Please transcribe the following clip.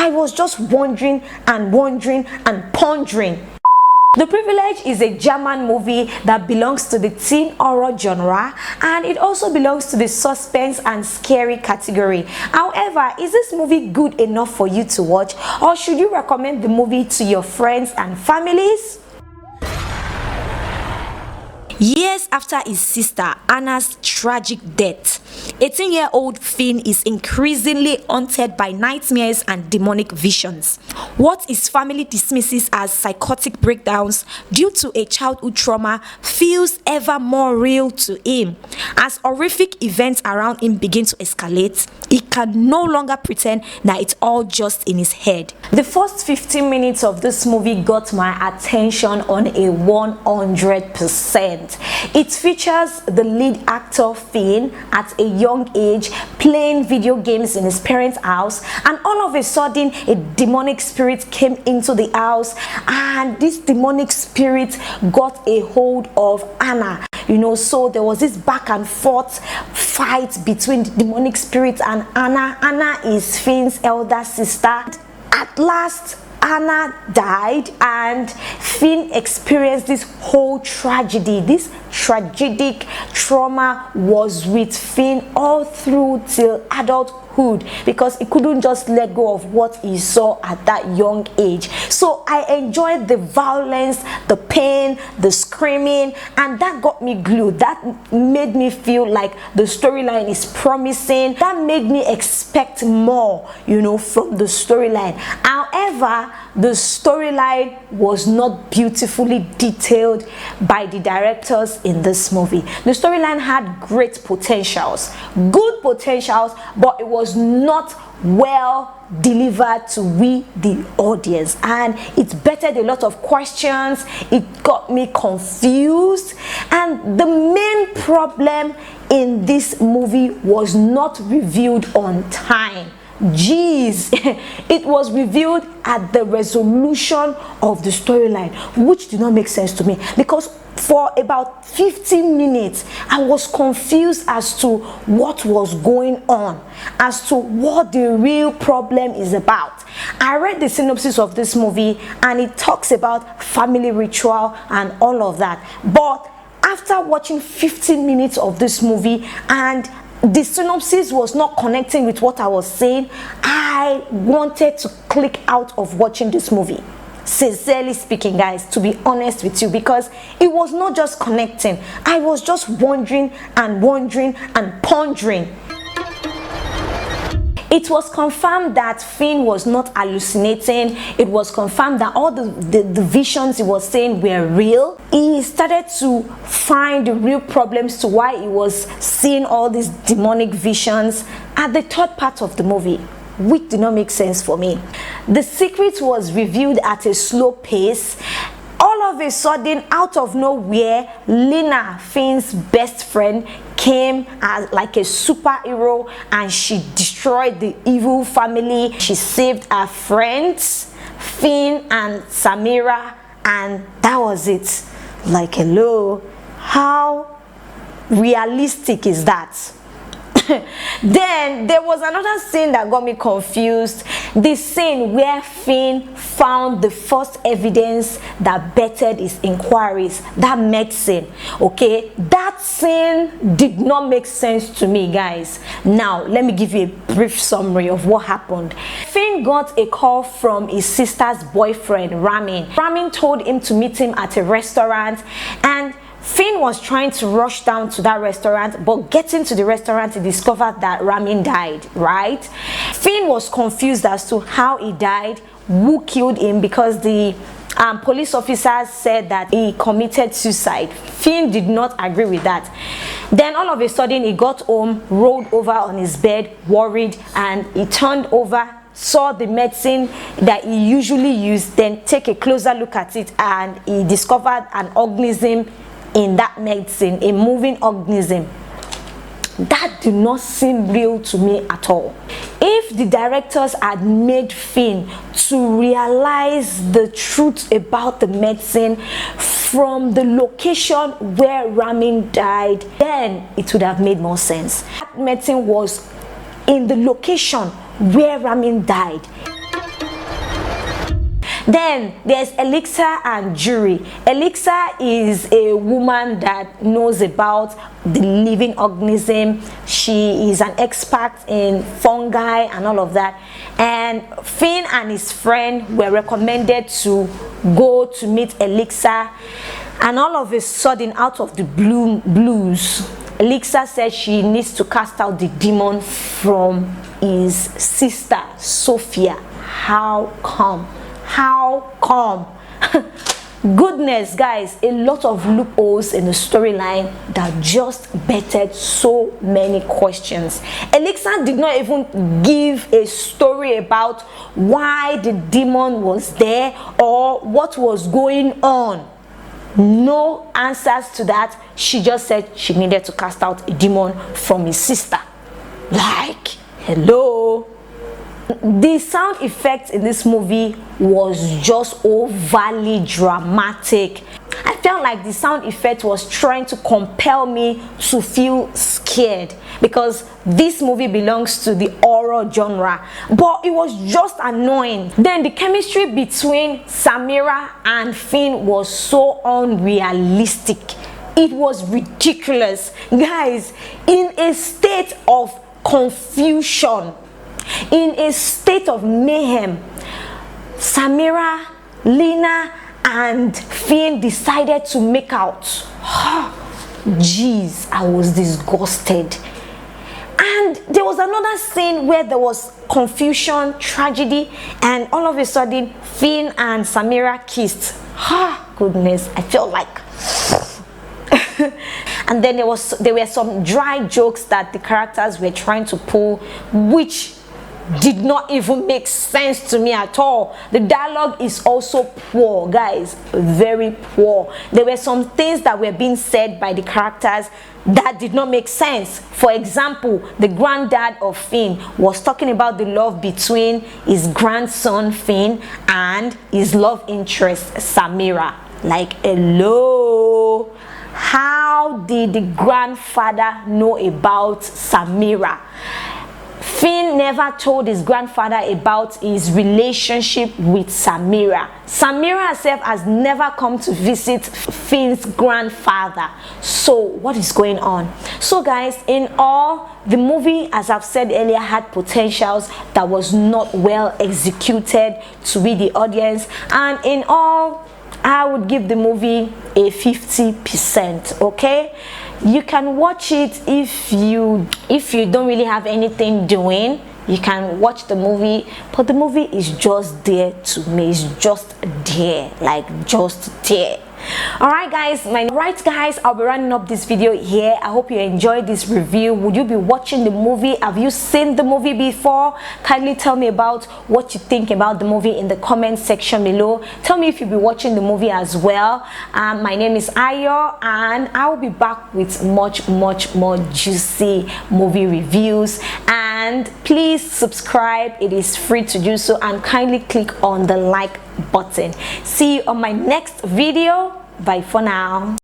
I was just wondering and pondering. The Privilege is a German movie that belongs to the teen horror genre, and it also belongs to the suspense and scary category. However, is this movie good enough for you to watch, or should you recommend the movie to your friends and families? Years after his sister Anna's tragic death, 18-year-old Finn is increasingly haunted by nightmares and demonic visions. What his family dismisses as psychotic breakdowns due to a childhood trauma feels ever more real to him. As horrific events around him begin to escalate, he can no longer pretend that it's all just in his head. The first 15 minutes of this movie got my attention on a 100%. It features the lead actor Finn at a young age playing video games in his parents' house, and all of a sudden a demonic spirit came into the house, and this demonic spirit got a hold of Anna. So there was this back and forth fight between the demonic spirit and Anna. Anna is Finn's elder sister. At last, Anna died, and Finn experienced this whole tragedy. This tragic trauma was with Finn all through till adulthood, because he couldn't just let go of what he saw at that young age. So I enjoyed the violence, the pain, the screaming, and that got me glued. That made me feel like the storyline is promising. That made me expect more, from the storyline. However, the storyline was not beautifully detailed by the directors in this movie. The storyline had great potentials, good potentials, but it was not well delivered to we the audience, and it bettered a lot of questions. It got me confused, and the main problem in this movie was not revealed on time. Jeez, it was revealed at the resolution of the storyline, which did not make sense to me, because for about 15 minutes I was confused as to what was going on, as to what the real problem is about. I read the synopsis of this movie, and it talks about family ritual and all of that, but after watching 15 minutes of this movie and the synopsis was not connecting with what I was saying, I wanted to click out of watching this movie. Sincerely speaking, guys, to be honest with you, because it was not just connecting. I was just wondering and pondering. It was confirmed that Finn was not hallucinating. It was confirmed that all the visions he was saying were real. He started to find the real problems to why he was seeing all these demonic visions at the third part of the movie, which did not make sense for me. The secret was revealed at a slow pace. All of a sudden, out of nowhere, Lena, Finn's best friend, came as like a superhero, and she destroyed the evil family. She saved her friends, Finn and Samira, and that was it. Like, hello, how realistic is that? Then there was another scene that got me confused. The scene where Finn found the first evidence that bettered his inquiries, that medicine. Okay, that scene did not make sense to me, guys. Now let me give you a brief summary of what happened. Finn got a call from his sister's boyfriend, Ramin. Ramin told him to meet him at a restaurant, and Finn was trying to rush down to that restaurant, but getting to the restaurant, he discovered that Ramin died, right? Finn was confused as to how he died, who killed him, because the police officers said that he committed suicide. Finn did not agree with that. Then all of a sudden he got home, rolled over on his bed, worried, and he turned over, saw the medicine that he usually used, then take a closer look at it, and he discovered an organism in that medicine, a moving organism. That did not seem real to me at all. If the directors had made Finn to realize the truth about the medicine from the location where Ramin died, then it would have made more sense. That medicine was in the location where Ramin died. Then there's Elixir and Jury. Elixir is a woman that knows about the living organism. She is an expert in fungi and all of that. And Finn and his friend were recommended to go to meet Elixir, and all of a sudden, out of the blues, Elixir said she needs to cast out the demon from his sister Sophia. How come? How come? Goodness, guys, a lot of loopholes in the storyline that just bettered so many questions. Elixir did not even give a story about why the demon was there or what was going on. No answers to that. She just said she needed to cast out a demon from his sister. Like, hello. The sound effects in this movie was just overly dramatic. I felt like the sound effect was trying to compel me to feel scared, because this movie belongs to the horror genre, but it was just annoying. Then the chemistry between Samira and Finn was so unrealistic. It was ridiculous. Guys, in a state of confusion, in a state of mayhem, Samira, Lena, and Finn decided to make out. Jeez, I was disgusted. And there was another scene where there was confusion, tragedy, and all of a sudden Finn and Samira kissed. Goodness, I felt like and then there were some dry jokes that the characters were trying to pull, which did not even make sense to me at all. The dialogue is also poor, guys, very poor. There were some things that were being said by the characters that did not make sense. For example, the granddad of Finn was talking about the love between his grandson Finn and his love interest Samira. Like, hello, how did the grandfather know about Samira? Finn never told his grandfather about his relationship with Samira. Samira herself has never come to visit Finn's grandfather. So what is going on? So guys, in all, the movie, as I've said earlier, had potentials that was not well executed to reach the audience. And in all, I would give the movie a 50%. Okay, you can watch it if you don't really have anything doing. You can watch the movie, but the movie is just there to me. It's just there, like just there. Alright guys, I'll be running up this video here. I hope you enjoyed this review. Would you be watching the movie? Have you seen the movie before? Kindly tell me about what you think about the movie in the comment section below. Tell me if you'll be watching the movie as well. My name is Ayo, and I will be back with much more juicy movie reviews. And please subscribe, it is free to do so, and kindly click on the like button. See you on my next video. Bye for now.